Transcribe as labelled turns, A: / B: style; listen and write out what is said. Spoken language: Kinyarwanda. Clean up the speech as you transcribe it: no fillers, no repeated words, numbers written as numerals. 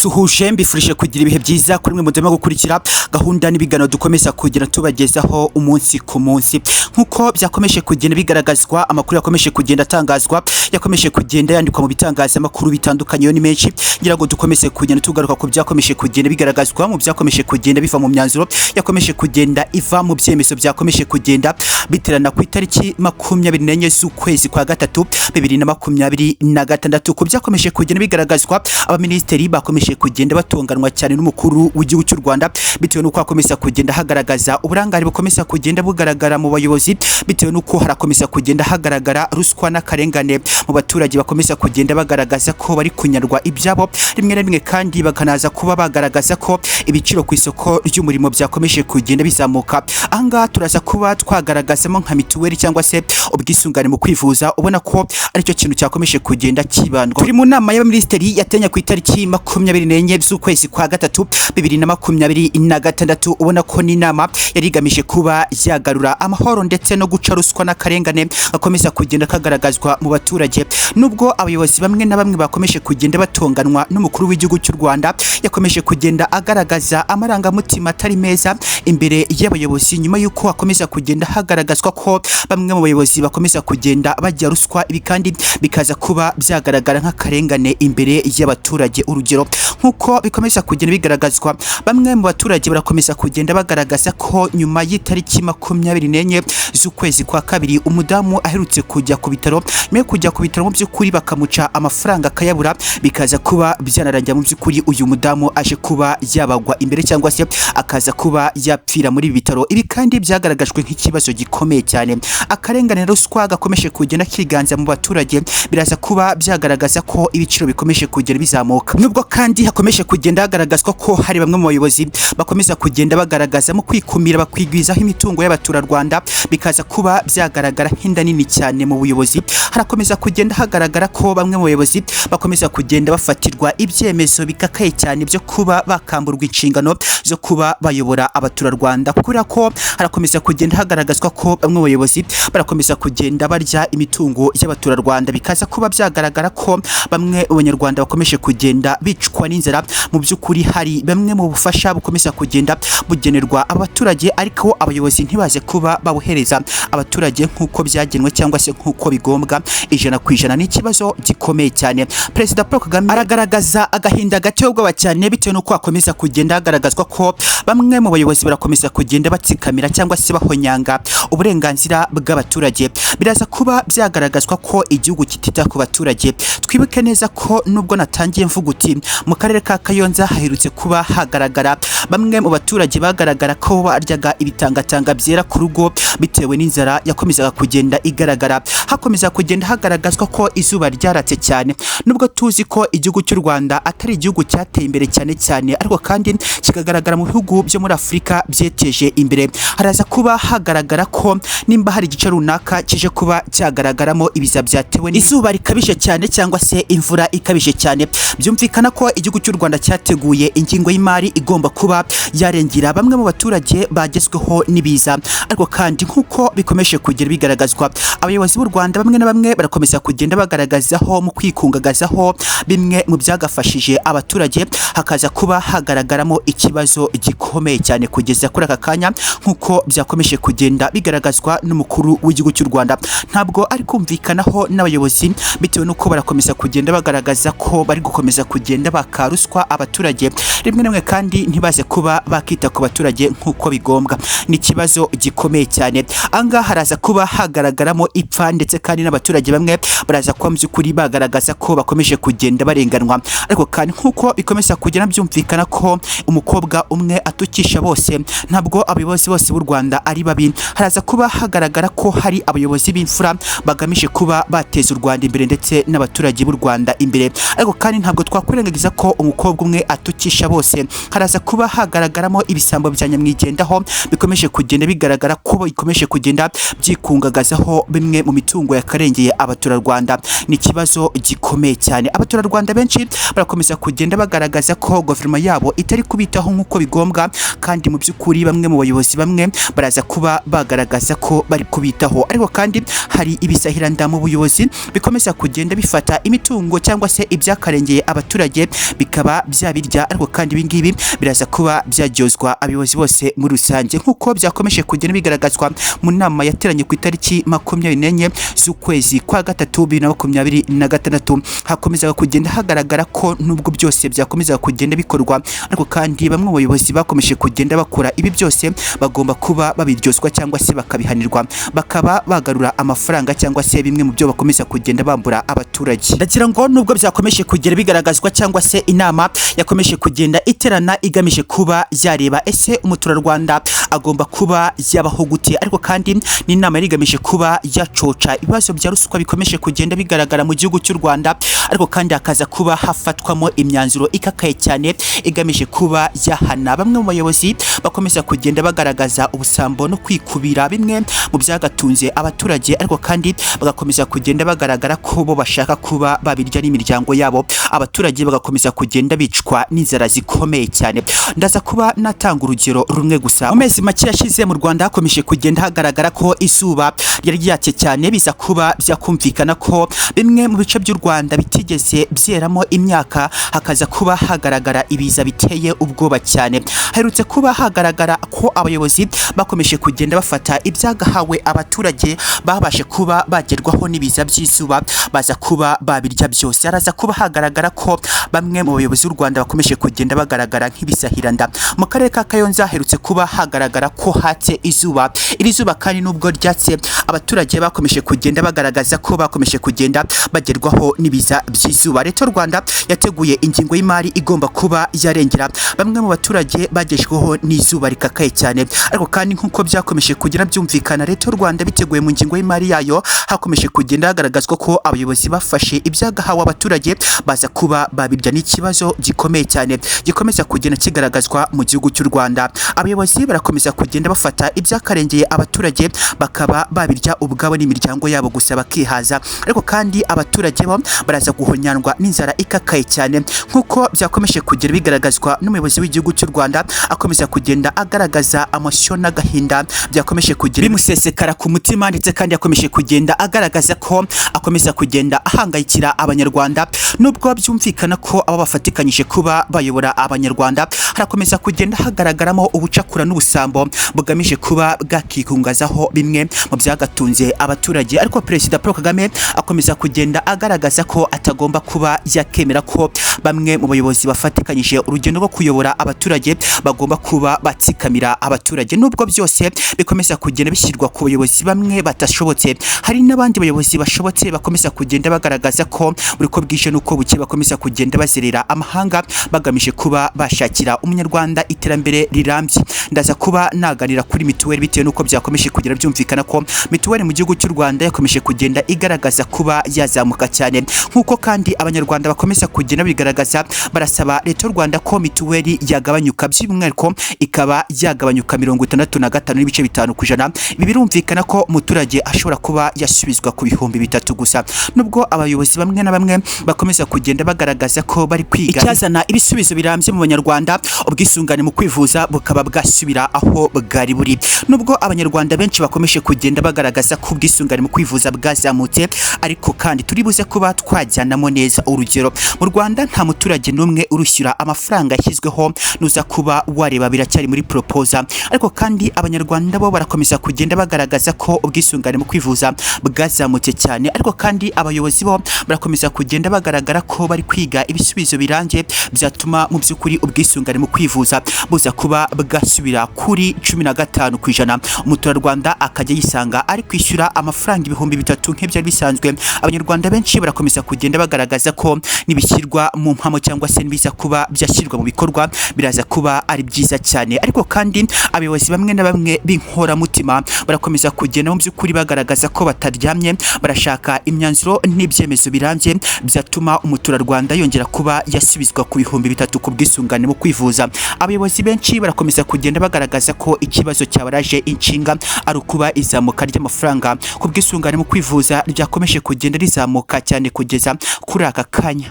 A: ndabasuhuje mbifurije kugira ibihe byiza kuri mwe mudema gukurikira gahunda n'ibigano dukomeza kugira tubagezaho umunsi ku munsi nkuko byakomeje kugenda bigaragazwa amakuru yakomeje kugenda atangazwa yakomeje kugenda yandikwa mu bitangazamakuru bitandukanye ni menshi ngira ngo dukomeze kugenda tugaruka ku byakomeje kugenda bigaragazwa mu byakomeje kugenda biva mu myanzuro yakomeje kugenda iva mu byemezo byakomeje kugenda biterana ku itariki 24 z'ukwezi kwa gatatu 2026 ku byakomeje kugenda bigaragazwa abaminisitiri bakomeje kugenda batonganwa cyane n'umukuru w'igihugu cy'u Rwanda bitewe nuko akomeza kugenda hagaragaza uburangari bukomeza kugenda bugaragara mu bayobozi bitewe nuko harakomeza kugenda hagaragara ruswa n'akarengane mu baturage bakomeza kugenda bagaragaza ko bari kunyarwa ibyabo rimwe na rimwe kandi bakanaza kuba bagaragaza ko ibiciro ku isoko ry'umurimo byakomeje kugenda bizamuka anga turaza kuba twagaragazamo nka mituweli cyangwa se ubwisungane mu kwivuza ubona ko aricyo kintu cyakomeje kugenda kibandwa turi mu nama y'abaminisitiri yatenya ku itariki 24 z'ukwezi kwa gatatu 2026 ubona ko ni nama yarigamije kuba yagarura amahoro ndetse no guca ruswa n'akarengane akomeza kugenda kagaragazwa mu baturage nubwo abayobozi bamwe na bamwe bakomeje kugenda batonganwa n'umukuru w'igihugu cy'u Rwanda yakomeje kugenda agaragaza amarangamutima atari meza imbere y'abayobozi nyuma yuko akomeza kugenda hagaragazwa ko bamwe mu bayobozi bakomeza kugenda bajya ruswa ibi kandi bikaza kuba byagaragara nk'akarengane imbere y'abaturage urugero nkuko bikomeza kugenda bigaragazwa bamwe mu baturage barakomeza kugenda bagaragaza ko nyuma y'itariki 24 z'ukwezi kwa kabiri umudamu aherutse kujya ku bitaro nyuma kujya ku bitaro mu by'ukuri bakamuca amafaranga akayabura bikaza kuba byanarangira mu by'ukuri uyu mudamu aje kuba yabagwa imbere cyangwa se akaza kuba yapfira muri ibi bitaro ibi kandi byagaragajwe nk'ikibazo gikomeye cyane akarengane ruswa gakomeje kugenda kiganza mu baturage biraza kuba byagaragaza ko ibiciro bikomeje kugenda bizamuka nubwo kandi hakomeje kugenda hagaragazwa ko hari bamwe mu bayobozi bakomeza kugenda bagaragaza mu kwikumira bakwigwizaho imitungo y'abaturarwanda bikaza kuba byagaragara nk'inda nini cyane mu buyobozi harakomeza kugenda hagaragara ko bamwe mu bayobozi bakomeza kugenda bafatirwa ibyemezo bikakaye cyane byo kuba bakamburwa inshingano zo kuba bayobora abaturarwanda kubera ko harakomeza kugenda hagaragazwa ko bamwe mu bayobozi barakomeza kugenda barya imitungo y'abaturarwanda bikaza kuba byagaragara ko bamwe mu banyarwanda bakomeje kugenda bicwa n'inzara mu by'ukuri hari bamwe mu bufasha bukomeza kugenda bugenerwa abaturage ariko abayobozi ntibaze kuba babuhereza abaturage nk'uko byagenwe cyangwa se nk'uko bigombwa ijana ku ijana ni ikibazo gikomeye cyane Perezida P.Kagame aragaragaza agahinda gato ubwoba cyane bitewe nuko akomeza kugenda hagaragazwa ko bamwe mu bayobozi barakomeza kugenda batsikamira cyangwa se bahonyanga uburenganzira bw'abaturage biraza kuba byagaragazwa ko igihugu kitita ku baturage twibuke neza ko nubwo natangiye mvuguti mu karere ka Kayonza haherutse kuba hagaragara bamwe mu baturage bagaragara ko baryaga ibitangatanga byera ku rugo bitewe n'inzara yakomezaga kugenda igaragara hakomeza kugenda hagaragazwa ko izuba ryaratse cyane nubwo tuzi ko igihugu cy'u Rwanda atari igihugu cyateye imbere cyane ariko kandi kikagaragara mu bihugu byo muri Afrika byeteje imbere haraza kuba hagaragara ko nimba hari igice runaka kije kuba cyagaragaramo ibiza byatewe n'izuba rikabije cyane cyangwa se imvura ikabije cyane byumvikana ko igihugu cy'u Rwanda cyateguye ingingo y'imari igomba kuba yarengera bamwe mu baturage bagezweho nibiza ariko kandi nkuko bikomeje kugera bigaragazwa abayobozi b'u Rwanda bamwe na bamwe barakomeza kugenda bagaragazaho mu kwikungagazaho bimwe mu byagafashije abaturage hakaza kuba hagaragaramo ikibazo gikomeye cyane kugeza kuri aka kanya nkuko byakomeje kugenda bigaragazwa n'umukuru w'igihugu cy'u Rwanda ntabwo ari kumvikanaho n'abayobozi bitewe nuko barakomeza kugenda bagaragaza ko bari gukomeza kugenda bakaruswa abaturage rimwe na rimwe kandi ntibaze kuba bakita ku baturage nkuko bigombwa ni kibazo gikomeye cyane anga haraza kuba hagaragaramo ipfa ndetse kandi n'abaturage bamwe baraza kuba mu by'ukuri bagaragaza ko bakomeje kugenda barenganwa ariko kandi nkuko bikomeza kugenda byumvikana ko umukobwa umwe atukisha bose ntabwo abayobozi bose b'u Rwanda ari babi haraza kuba hagaragara ko hari abayobozi b'imfura bagamije kuba bateza u Rwanda imbere ndetse n'abaturage b'u Rwanda imbere ariko kandi ntabwo twakwirengagiza ko umukobwa umwe atukisha bose haraza kuba hagaragaramo ibisambo bya nyamwigendaho bikomeje kugenda bigaragara ko bikomeje kugenda byikungagazaho bimwe mu mitungo yakarengeye abaturarwanda ni ikibazo gikomeye cyane abaturarwanda benshi barakomeza kugenda bagaragaza ko guverinoma yabo itari kubitaho nk'uko bigombwa kandi mu by'ukuri bamwe mu bayobozi bamwe baraza kuba bagaragaza ko bari kubitaho ariko kandi hari ibisahiranda mu buyobozi bikomeza kugenda bifata imitungo cyangwa se ibyakarengeye abaturage bikaba byabirya, ariko kandi ibi ngibi biraza kuba byaryozwa abayobozi bose muri rusange nk'uko byakomeje kugenda bigaragazwa mu nama yateranye ku itariki 24 z'ukwezi kwa gatatu 2026. Hakomezaga kugenda hagaragara ko nubwo byose byakomezaga kugenda bikorwa, ariko kandi bamwe mu bayobozi bakomeje kugenda bakora ibi byose bagomba kuba babiryozwa cyangwa se bakabihanirwa, bakaba bagarura amafaranga cyangwa se bimwe mu byo bakomeza kugenda bambura abaturage. Ndagira ngo nubwo byakomeje kugenda bigaragazwa cyangwa se inama yakomeje kugenda iterana igamije kuba yareba ese umuturarwanda agomba kuba yabaho gute, ariko kandi n'inama yarigamije kuba yacoca ibibazo bya ruswa bikomeje kugenda bigaragara mu gihugu cy'u Rwanda, ariko kandi hakaza kuba hafatwamo imyanzuro ikakaye cyane igamije kuba yahana bamwe mu bayobozi bakomeza kugenda bagaragaza ubusambo no kwikubira bimwe mu byagatunze abaturage, ariko kandi bagakomeza kugenda bagaragara ko bo bashaka kuba babirya n'imiryango yabo, abaturage bagakomeza kugenda bicwa n'inzara zikomeye cyane. Ndaza kuba natanga urugero rumwe gusa. Mu mezi make yashize mu Rwanda hakomeje kugenda hagaragara ko izuba ryari ryatse cyane, biza kuba byakumvikana ko bimwe mu bice by'u Rwanda bitigeze byeramo imyaka, hakaza kuba hagaragara ibiza biteye ubwoba cyane. Herutse kuba hagaragara ko abayobozi bakomeje kugenda bafata ibyagahawe abaturage babashe kuba bagerwaho n'ibiza by'izuba, baza kuba babirya byose. Haraza kuba hagaragara ko bamwe mu bayobozi b'u Rwanda bakomeje kugenda bagaragara nk'ibisahiranda. Mu karere ka Kayonza herutse kuba hagaragara ko hatse izuba. Iri zuba kandi nubwo ryatse, abaturage bakomeje kugenda bagaragaza ko bakomeje kugenda bagerwaho n'ibiza by'izuba. Leta y'u Rwanda yateguye ingingo y'imari igomba kuba yarengera bamwe mu baturage bagejweho n'izuba rikakaye cyane, ariko kandi nk'uko byakomeje kugenda byumvikana, Leta y'u Rwanda biteguye mu ngingo y'imari yayo hakomeje kugenda hagaragazwa ko abayobozi bafashe ibyagahawe abaturage baza kuba babirya. N'ikibazo gikomeye cyane gikomeza kugenda kigaragazwa mu gihugu cy'u Rwanda. Abayobozi barakomeza kugenda bafata ibyakarengeye abaturage bakaba babirya ubwabo n'imiryango yabo gusa bakihaza, ariko kandi abaturage bo baraza guhonyanwa n'inzara ikakaye cyane nk'uko byakomeje kugenda bigaragazwa n'umuyobozi w'igihugu cy'u Rwanda, akomeza kugenda agaragaza amashyo n'agahinda byakomeje kugenda bimusesekara ku mutima, ndetse kandi yakomeje kugenda agaragaza ko akomeza kugenda ahangayikira abanyarwanda. Nubwo byumvikana ko aba bafatikanyije kuba bayobora abanyarwanda, harakomeza kugenda hagaragaramo ubucakura n'ubusambo bugamije kuba bwakikungazaho bimwe mu byagatunze abaturage, ariko Perezida Paul Kagame akomeza kugenda agaragaza ko atagomba kuba yakemera ko bamwe mu bayobozi bafatikanyije urugendo rwo kuyobora abaturage bagomba kuba batsikamira abaturage. Nubwo byose bikomeza kugenda bishyirwa ku bayobozi bamwe batashobotse, hari n'abandi bayobozi bashobotse bakomeza kugenda bagaragaza ko buri ko bwije nuko buke bakomeza kugenda bazerera amahanga bagamije kuba bashakira umunyarwanda iterambere rirambye. Ndaza kuba naganira kuri mituweli bitewe nuko byakomeje kugera byumvikana ko mituweli mu gihugu cy'u Rwanda yakomeje kugenda igaragaza kuba yazamuka cyane, nk'uko kandi abanyarwanda bakomeza kugenda bigaragaza barasaba Leta y'u Rwanda ko mituweli yagabanyuka, by'umwihariko ikaba yagabanyuka 65.5%. Ibi birumvikana ko umuturage ashobora kuba yasubizwa ku bihumbi 3 gusa. Nubwo abayobozi bamwe na bamwe bakomeza kugenda bagaragaza ko bari kwiga icyazana ibisubizo birambye mu banyarwanda, ubwisungane mu kwivuza bukaba bwasubira aho bwari buri. Nubwo abanyarwanda benshi bakomeje kugenda bagaragaza ko ubwisungane mu kwivuza bwazamutse, ariko kandi turibuze kuba twajyanamo neza urugero. Mu Rwanda nta muturage n'umwe urushyura amafaranga yashyizweho, nuza kuba wareba biracyari muri proposal, ariko kandi abanyarwanda bo barakomeza kugenda bagaragaza ko ubwisungane mu kwivuza bwazamutse cyane, ariko kandi abayobozi bo barakomeza kugenda bagaragara ko bari kwiga ibisubizo birambye byatuma mu by'ukuri ubwisungane mu kwivuza buza kuba bwasubira kuri 15%. Umuturarwanda akajya yisanga ari kwishyura amafaranga ibihumbi 3 nk'ibyari bisanzwe. Abanyarwanda benshi barakomeza kugenda bagaragaza ko nibishyirwa mu mpamo cyangwa se nibiza kuba byashyirwa mu bikorwa biraza kuba ari byiza cyane, ariko kandi abayobozi bamwe na bamwe b'inkora mutima barakomeza kugenda mu by'ukuri bagaragaza ko bataryamye, barashaka imyanzuro n'ibyemezo birambye byatuma umuturarwanda yongera kuba yasubizwa ku bihumbi 3 ku bwisungane mu kwivuza. Abayobozi benshi barakomeza kugenda bagaragaza ko ikibazo cyabaraje inshinga ari ukuba izamuka ry'amafaranga ku bwisungane mu kwivuza ryakomeje kugenda rizamuka cyane kugeza kuri aka kanya.